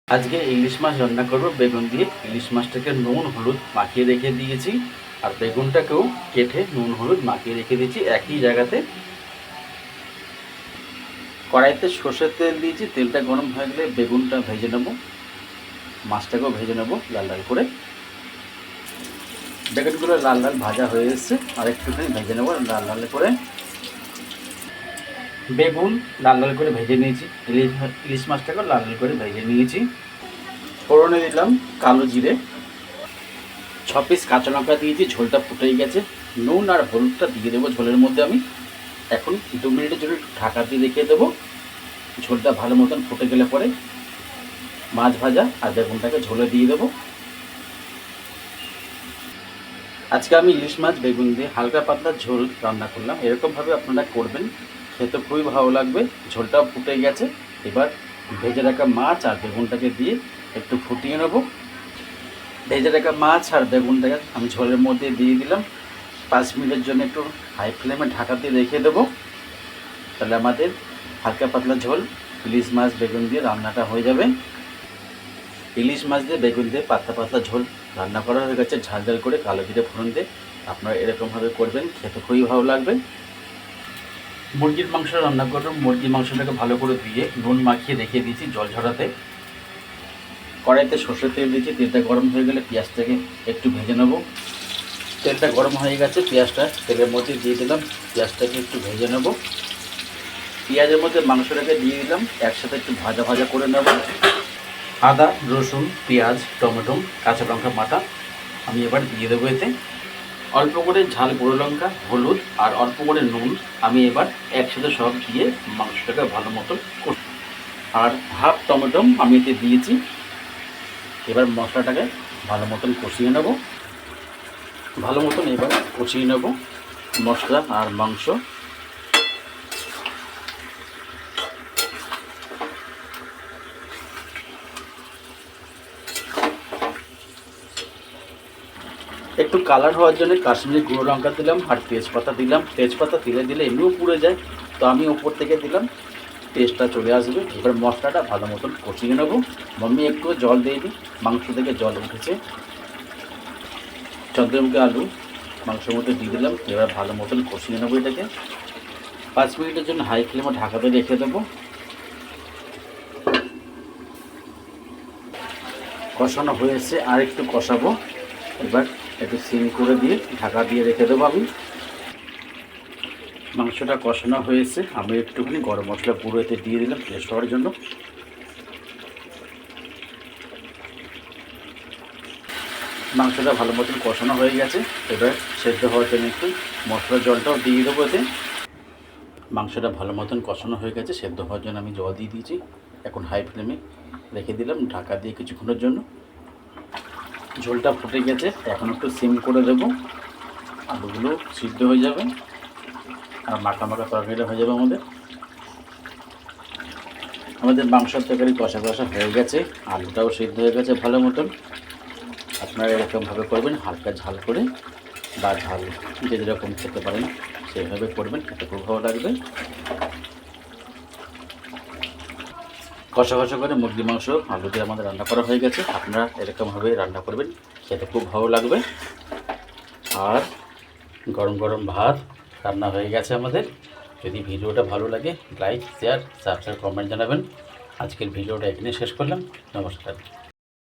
আজকে ইলিশ মাছ রান্না করব বেগুন দিয়ে। ইলিশ মাছটাকে নুন হলুদ মাখিয়ে রেখে দিয়েছি, আর বেগুনটাকেও কেটে নুন হলুদ মাখিয়ে রেখে দিয়েছি একই জায়গাতে। কড়াইতে সর্ষের তেল দিয়েছি, তেলটা গরম হয়ে গেলে বেগুনটা ভেজে নেব, মাছটাকেও ভেজে নেব লাল লাল করে। বেগুনগুলো লাল লাল ভাজা হয়ে এসছে, আর একটুখানি ভেজে নেব লাল লাল করে। বেগুন লাল লাল করে ভেজে নিয়েছি, ইলিশ মাছটাকেও লাল লাল করে ভেজে নিয়েছি। ফোড়নে দিলাম কালো জিরে, 6 পিস কাঁচা লঙ্কা দিয়েছি, ঝোলটা ফুটেই গেছে। নুন আর হলুদটা দিয়ে দেবো ঝোলের মধ্যে। আমি এখন 2 মিনিটের জন্য ঢাকা দিয়ে রেখে দেবো। ঝোলটা ভালো মতন ফুটে গেলে পরে মাছ ভাজা আর বেগুনটাকে ঝোলে দিয়ে দেবো। আজকে আমি ইলিশ মাছ বেগুন দিয়ে হালকা পাতলা ঝোল রান্না করলাম। এরকমভাবে আপনারা করবেন, খেতে খুবই ভালো লাগবে। ঝোলটাও ফুটে গেছে, এবার ভেজে রাখা মাছ আর বেগুনটাকে দিয়ে একটু ফুটিয়ে নেবো। ভেজে রাখা মাছ আর বেগুনটাকে আমি ঝোলের মধ্যে দিয়ে দিলাম। 5 মিনিটের জন্য একটু হাই ফ্লেমে ঢাকা দিয়ে রেখে দেবো। তাহলে আমাদের হালকা পাতলা ঝোল ইলিশ মাছ বেগুন দিয়ে রান্নাটা হয়ে যাবে। ইলিশ মাছ দিয়ে বেগুন দিয়ে পাতলা পাতলা ঝোল রান্না করা হয়ে গেছে, ঝাল ঝাল করে কালো জিরে ফোড়ন দিয়ে। আপনারা এরকমভাবে করবেন, খেতে খুবই ভালো লাগবে। মুরগির মাংস রান্না করবেন। মুরগির মাংসটাকে ভালো করে ধুয়ে নুন মাখিয়ে রেখে দিয়েছি জল ঝরাতে। কড়াইতে সর্ষের তেল দিয়েছি, তেলটা গরম হয়ে গেলে পেঁয়াজটাকে একটু ভেজে নেব। তেলটা গরম হয়ে গেছে, পেঁয়াজটা তেলের মধ্যে দিয়ে দিলাম, পেঁয়াজটাকে একটু ভেজে নেব। পেঁয়াজের মধ্যে মাংসটাকে দিয়ে দিলাম, একসাথে একটু ভাজা ভাজা করে নেব। আদা রসুন পেঁয়াজ টমেটো কাঁচা লঙ্কা বাটা আমি এবার দিয়ে দেবো এতে। অল্প করে ঝাল গুঁড়ো লঙ্কা হলুদ আর অল্প করে নুন আমি এবার একসাথে সব দিয়ে মাংসটাকে ভালো মতো কষি। আর হাফ টমেটো আমি এতে দিয়েছি। এবার মশলাটাকে ভালো মতন কষিয়ে নেব। ভালো মতন এবার কষিয়ে নেব মশলা আর মাংস। একটু কালার হওয়ার জন্য কাশ্মীরি গুঁড়ো লঙ্কা দিলাম আর তেজপাতা দিলাম। তেজপাতা দিলে এমনিও পুড়ে যায়, তো আমি ওপর থেকে দিলাম, টেস্টটা চলে আসবে। এবার মশলাটা ভালো মতন কষিয়ে নেব। আমি একটু জল দিয়ে দিই, মাংস থেকে জল উঠেছে। চন্দ্রমুখী আলু মাংসের মধ্যে দিয়ে দিলাম, এবার ভালো মতন কষিয়ে নেবো এটাকে। 5 মিনিটের জন্য হাই ফ্লেমে ঢাকাতে রেখে দেবো। কষানো হয়েছে, আর একটু কষাবো। এবার একটু সিম করে দিয়ে ঢাকা দিয়ে রেখে দেবো আমি। মাংসটা কষানো হয়েছে, আমি একটুখানি গরম মশলা পুরো এতে দিয়ে দিলাম টেস্ট হওয়ার জন্য। মাংসটা ভালো মতন কষানো হয়ে গেছে, এবার সেদ্ধ হওয়ার জন্য একটু মশলার জলটাও দিয়ে দেবো এতে। মাংসটা ভালো মতন কষানো হয়ে গেছে, সেদ্ধ হওয়ার জন্য আমি জল দিয়ে দিয়েছি। এখন হাই ফ্লেমে রেখে দিলাম ঢাকা দিয়ে কিছুক্ষণের জন্য। ঝোলটা ফুটে গেছে, এখন একটু সিম করে দেবো। আলুগুলো সিদ্ধ হয়ে যাবে আর মাখা মাখা তরকারিটা হয়ে যাবে আমাদের মাংসের তরকারি কষা কষা হয়ে গেছে, আলুটাও সিদ্ধ হয়ে গেছে ভালো মতন। আপনারা এরকমভাবে করবেন, হালকা ঝাল করে বা ঝাল যে যেরকম খেতে পারেন সেইভাবে করবেন, খেতে খুব ভালো লাগবে। কষা কষা করে মুরগি মাংস আলু দিয়ে আমাদের রান্না করা হয়ে গেছে। আপনারা এরকমভাবে রান্না করবেন, খেতে খুব ভালো লাগবে। আর গরম গরম ভাত রান্না হয়ে গেছে আমাদের। যদি ভিডিওটা ভালো লাগে লাইক শেয়ার সাবস্ক্রাইব কমেন্ট জানাবেন। আজকের ভিডিওটা এখানে শেষ করলাম। নমস্কার।